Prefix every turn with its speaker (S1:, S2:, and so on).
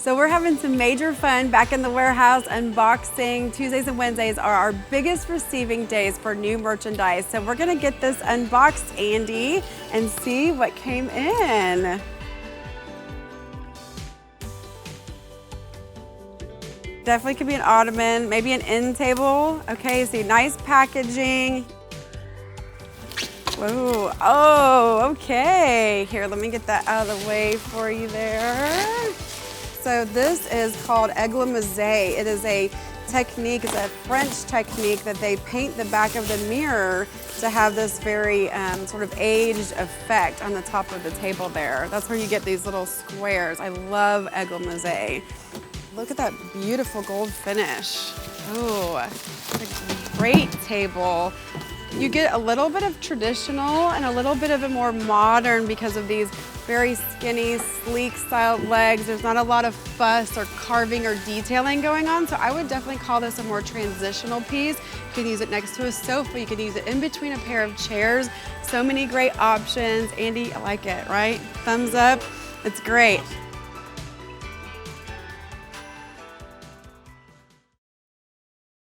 S1: So we're having some major fun back in the warehouse unboxing. Tuesdays and Wednesdays are our biggest receiving days for new merchandise. So we're gonna get this unboxed, Andy, and see what came in. Definitely could be an ottoman, maybe an end table. Okay, see, nice packaging. Whoa, oh, okay. Here, let me get that out of the way for you there. So this is called église. It is a technique, it's a French technique that they paint the back of the mirror to have this very sort of aged effect on the top of the table there. That's where you get these little squares. I love église. Look at that beautiful gold finish. Oh, it's a great table. You get a little bit of traditional and a little bit of a more modern because of these very skinny, sleek styled legs. There's not a lot of fuss or carving or detailing going on, so I would definitely call this a more transitional piece. You can use it next to a sofa, you can use it in between a pair of chairs. So many great options. Andy, I like it, right? Thumbs up, it's great.